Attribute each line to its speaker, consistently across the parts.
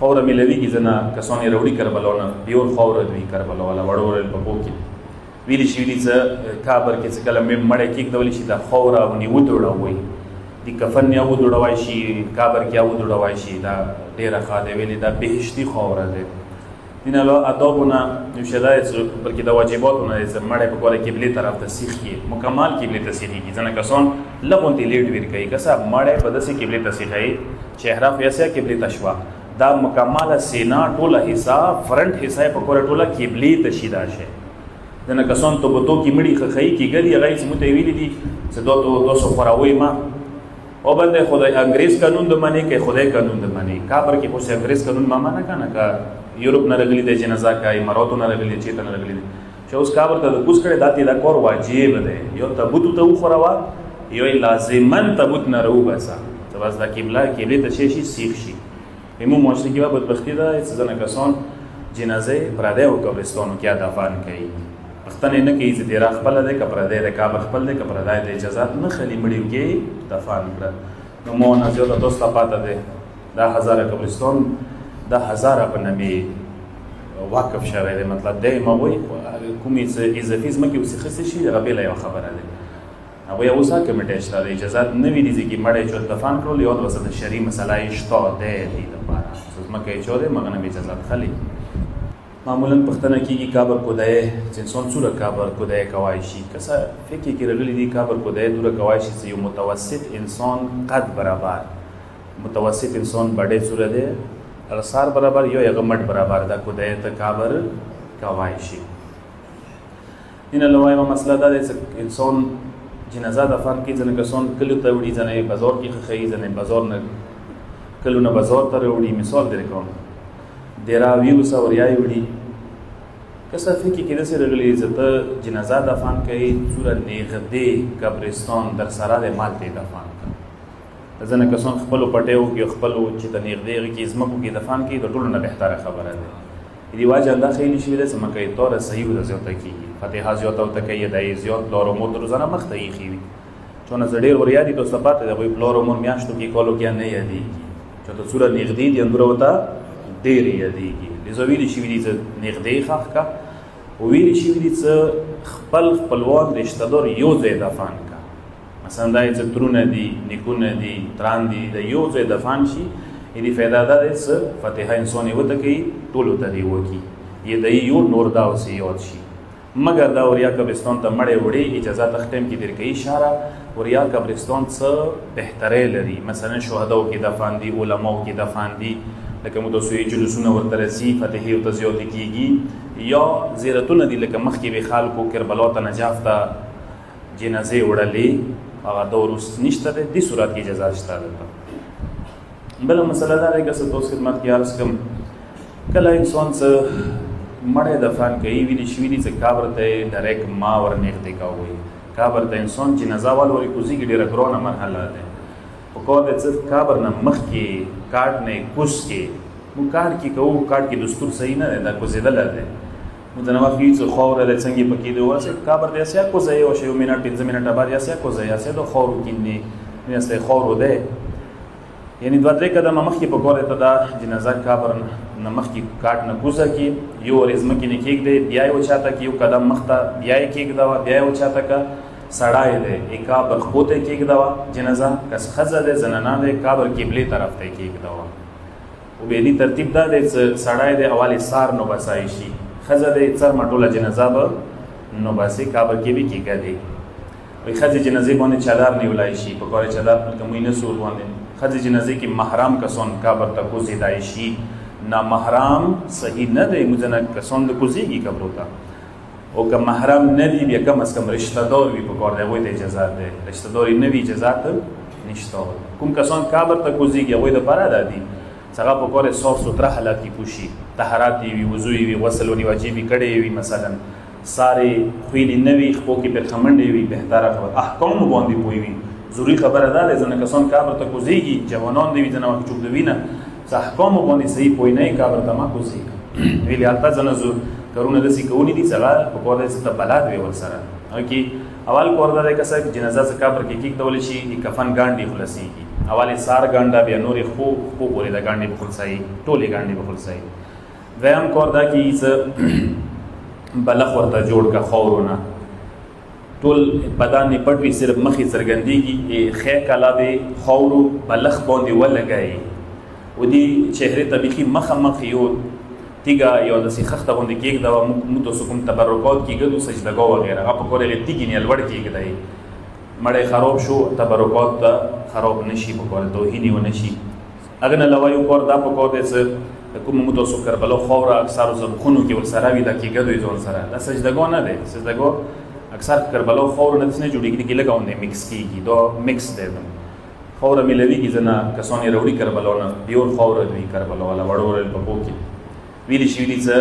Speaker 1: خاوره میلویږي ځنه کسان یې راوړي کربلا نه پیور خاوره دوي کربلا والا وړول په پو کې ویلي شوي دي څه کابر کې چې کله مړی کېږدولی شي دا خاوره ونې ودوړوئ د کفن یا ودوړوی شي کابر کې یا ودوړوی شي دا ډېره ښه دی ویلې دا بهشتي خاوره دی دین علاوه آدابونه نوشه دا چې بلکې د واجباتو نه دی چې مړی په کوله قبلې طرف ته سیخ کړي مکمل قبلې ته سیخېږي ځینې کسان لږ غوندې لیټ ویر کوي که صاحب مړی په داسې قبلې ته سیخوي چهره خو یې قبلې ته شوه دا مکمله سینا ټوله حصه فرنټ حصه یې په کوله ټوله قبلې ته شي دا شی ځینې کسان توبتو کې مړي ښخوي کېږدي هغه یې چې موږ ته یې ویلي دي چې دوسو خوراوی ما او بنده خدای انګریز قانون د منې که خدای قانون د منې کابر کې خو چې انګریز قانون ما منه که نه که یورپ نه راغلي دی جنازه که اماراتو نه راغلي چېرته نه راغلي دی چې اوس کابر ته د کوز کړی دا دا کار واجب دی یو تابوت ته وخوروه یو یې لازمن تابوت نه راوباسه چې بس دا قبلې ته شی شي سیخ شي زموږ معاشره کې به بدبختي ده چې ځینې کسان جنازې پردیو قبرستانو کې دفن کوي پښتنې نه کوي چې دیره خپله دی که پردی دی کابر خپل دی که پردی د اجازات نه خلي مړیو کې دفن کړه نو مو نه زیاته تاسو ته پاته دی دا هزاره قبرستان دا هزاره په نامې وقف شوی دی مطلب دی هغوی کومې څه اضافي ځمکې اوس اخیستې شي هغه بېله یوه خبره دی هغوی اوس هم کمیټې شته د اجازات نه وي دي چې مړی چا دفن کړل یا د وسه د شرعي مسله یې شته دی دې دپاره ځمکه یې چا دی مګه نه اجازات خلي معمولا پښتنه کېږي کابر کودی چې انسان څومره کابر کودی کوای شي که څه فکر کې راغلي دي کابر کودی دومره کوای شي چې یو متوسط انسان قد برابر متوسط انسان بډې څومره دی رسار برابر یو هغه مټ برابر دا کودی ته کابر کوای شي دین علاوه یوه مسله دا دی چې انسان جنازه دفن کړي ځینې کسان کلیو ته وړي ځینې بازار کې ښخوي ځینې بازار نه کلیو نه بازار ته راوړي مثال درې کوم دیره ویوسه وریایې وړي که څه فکر کې داسې راغلي چې ته جنازه دفن کوي څومره نږدې قبرستان در سره دی مالته یې دفن کړه ځینې کسان خپلو پټیو کې خپلو چې د نږدې هغې کې ځمکو کې دفن کوي د ټولو نه بهتره خبره ده رواج همدا خیلی شوي دی چې مکې طوره صحیح ورته زیاته کېږي فتحه زیاته ورته کوي د یې زیات پلار و مور د روزانه مخته ایښي وي چونه زه ډېر ور یاد دي تاسو ته پاته د هغوی پلار و مور میاشتو کې کالو کې نه یادېږي چې ته څومره نږدې دي همدومره ورته ډېر یادېږي لذا ویلي شوي دي چې نږدې ښخ کړه ویلي شوي دي چې خپل خپلوان رشته دار یو ځای دفن کړه مثلا دا یې چې ترونه دي نیکونه دي تران دي د یو ځای دفن شي یعنې فایده دا دی چې فتحه انسان یې ورته کوي ټولو ته دې وکړي یې د یو نور دا اوسې یاد شي مګر دا وریا قبرستان ته مړی وړي اجازه تخت ټایم کې درکوي اشاره وریا قبرستان څه بهتری لري مثلا شهداو کې دفن دي علماو کې دفن دي لکه مو تاسو یې جلوسونه ورته رسي فتحې ورته زیاتې کېږي یا زیارتونه دي لکه مخکې به خلکو کربلا ته نجاف ته جنازې وړلې هغه دور اوس نشته دی دې صورت کې اجازه شته دلته بله مسله دا دی که څه تاسو خدمت کې عرض کړم کله انسان څه مړی دفن کوي ویلي شوي دي چې قبر ته یې ډایرکټ ما ورنږدې کوئ قبر ته انسان جنازه وال ورې کوزېږي ډېره ګرانه مرحله ده په کار دی چې قبر نه مخکې کاټ نه کوز کې موږ کاټ کې کوو کاټ کې دستور صحیح نه دی دا کوزېدلی دی موږ ځینې وخت وایي چې خاوره دی څنګه یې پکې دی ورسې قبر دی هسې کوزوي او یو منټ 15 منټه بعد هسې کوزوي هسې د خاورو کیندي هسې خاورو دی یعنی 2-3 قدمه مخکې په کار دی ته دا جنازه قبر نه مخکې کاټ نه کوزه کړي یو ورځ ځمکې نه کېږدی بیا یې وچاته کړي یو قدم مخته بیا یې کېږدوه بیا یې وچاته کړه سړی دی قبر خو ته یې کېږدوه جنازه که ښځه دی زنانه دی قبر قبلې طرف ته یې کېږدوه او بیلي ترتیب دا دی چې سړی دی اول یې سار نو بسای شي ښځه دی څرمه ټوله جنازه به نو باسي قبر کې به کېږدي وایي ښځې جنازې باندې چادر نیولی شي په کار یې چادر لکه موږ نه سور باندې ښځې جنازې کې محرم کسان قبر ته کوزېدای شي نامحرم صحیح نه دی موږ ځینې کسان د کوزېږي قبرو ته او که محرم نه دي بیا کم از کم رشته دار وي په کار دی هغوی ته اجازت دی رشته دار یې نه وي اجازت نشته کوم کسان قبر ته کوزېږي هغوی دپاره دا دي چې هغه په کار صاف سوتره حالت کې کوشي طهارت یې وي وضو یې وي غسل ونې واجب یې کړی وي مثلا سارې خویلې نه وي خپو کې پرخمنډې وي بهتره خبره احکامو باندې پوه وي ضروري خبره دا دی ځینې کسان قبر ته کوزېږي جوانان دی وي ځینې وخت چوپ دوي نه چې احکامو باندې صحیح پوه نه وي قبر ته مه کوزېږه ویلې هلته ځینې کارونه داسې کووني دي چې هغه په کار دی چې ته بلد وي ورسره هغه کې اول کار دا دی که څه جنازه چې قبر کې کېږدولی شي د کفن ګانډې خلاصېږي اول یې سار ګانډه بیا نورې خپو پو پورې د ګاندې به خلصایي ټولې ګاندې به خلصایي. دویم کار دا کې څه بلخ ورته جوړ کا خاورونه ټول بدن یې پټ وي صرف مخې څرګندېږي ښی کلا دې خاورو بلخ باندې ولګایي و دې چهرې ته بیخي مخامخ یو تیږه یو داسې خښته غوندې کېږدوه موږ تاسو کوم تبرکات کېږدو سجدګاه وغیره هغه په کور هغې تیږې نه لوړ کېږدی مړی خراب شو تبرکات ته خراب نه شي په کور توهین یې ونه شي. هغه نه علاوه یو کار دا په کار دی څه کوم موږ تاسو کربلا خاوره اکثرو زمخونو کې ورسره وي دا کېږدو یې ځان سره دا سجدګاه نه دی. سجدګاه اکثر کربلا خاوره نه داسې نه جوړېږي کې لږ غوندې مکس کېږي دا مکس دی خاوره میلویږي ځنه کسان یې راوړي کربلا نه پیور خاوره دوي کربلا والا وړوړل په پو کې ویلې شوي څه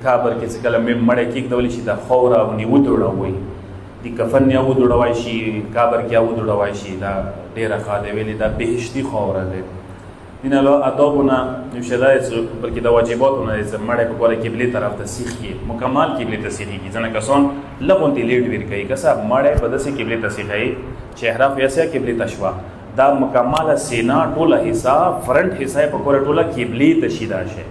Speaker 1: کابر کې چې کله مړی کېږدولی شي دا خاوره ونې ودوړوئ د کفن یا ودوړوی شي کابر کې یا ودوړوی شي دا ډېره ښه دی ویلې دا بهشتي خاوره دی. دې نه علاوه آدابونه یو شی دا دی چې بلکې د واجباتو نه دی چې مړی په کوله قبلې طرف ته سیخ کړي مکمل قبلې ته سیخېږي ځینې کسان لږ غوندې لیټ ویر کوي که صاحب مړی په داسې قبلې ته سیخوي چهره خو یې قبلې ته شوه دا مکمله سینا ټوله حصه فرنټ حصه یې په کوله ټوله قبلې ته شي دا شی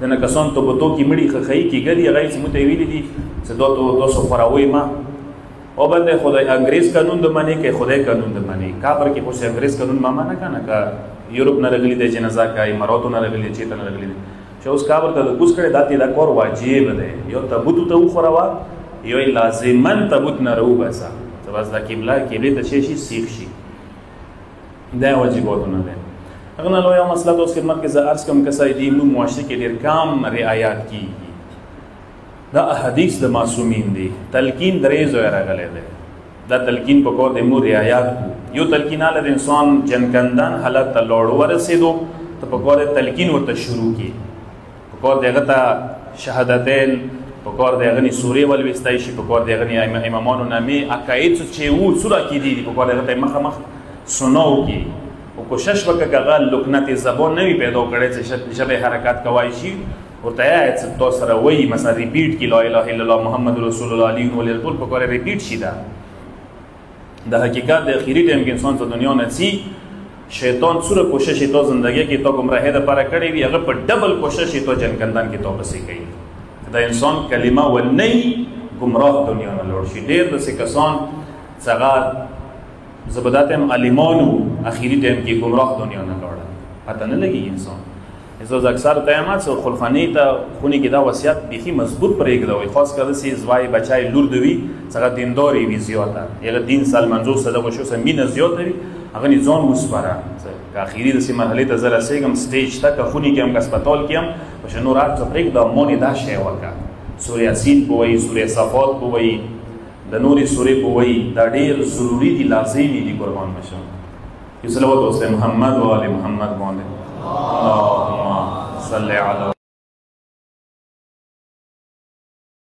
Speaker 1: ځینې کسان توبتو کې مړي خښوي کېږدي هغه یې چې موږ ته یې ویلي دي چې دا تاسو خوروئ ما او بنده خدای انګریز قانون د منې که خدای قانون د منې کابر کې خو انګریز قانون ما منه که نه که یورپ نه راغلي دی جنازه که اماراتو نه راغلي چېرته نه راغلي دی چې اوس کابر ته د کوز کړی دا دا کار واجب دی یو تابوتو ته وخوروه یو یې لازمن تابوت نه راوباسه چې بس دا قبلې ته شی شي سیخ شي دا واجباتو نه دی. هغه نه علاوه یو مسله د اوس خدمت کې زه عرض کوم که څه دي موږ معاشرې کې ډېر کم رعایت کېږي دا احادیث د معصومین دي تلقین درې ځایه راغلی دی دا تلقین په کور د موږ رعایت کړو یو تلقین هله د انسان جنکندن حالت ته لوړ ورسېدو ته په کور د تلقین ورته شروع کړي په کور د هغه ته شهادتین په کور د هغه نه سورې ولویستی شي په کور د هغه نه امامانو نامې عقاید چې وو څو عقیدې دي په کور د هغه ته مخامخ سنو کړي او کوشش وکړه که هغه لکنت زبان نه وي پیدا کړی چې ژبې حرکت کوای شي ورته یې چې تو سره وایي مثلا ریپیټ کړي لا اله الا الله محمد رسول الله علیه و ټول په کور ریپیټ شي دا د حقیقت د اخري ټایم کې انسان ته دنیا نه ځي شیطان څومره کوشش یې تو زندګۍ کې تو ګمراهۍ دپاره کړې وي هغه په ډبل کوشش یې تو جنکندن کې تو پسې کوي د انسان کلمه ونه ګمراه دنیا نه لوړ شي. ډېر داسې کسان چې هغه زه به دا ټایم عالمانو اخري ټایم کې ګمراه دنیا نه لوړه پته نه لګي انسان زه اکثر ټایم چې خلفانۍ ته خونې کې دا وصیت بیخي مضبوط پرېږدوئ خاص کر داسې زوی بچی لور د وي چې هغه دیندارې وي زیاته هغه دین سال منظور سره دغه شو سره مینه زیاته وي هغه نه ځان وسپاره که اخري داسې مرحلې ته زه رسېږم سټیج ته که خونې کې هم که هسپتال کې هم په نور هر څه پرېږده مونې دا شی وکړه سورې یاسین به وایي سورې صفات به وایي د نورې سورې به وایي دا ډېر ضروري دي لازمي دي قربان بشم. یو صلوات وسلم محمد و آل محمد باندې اللهم صل علی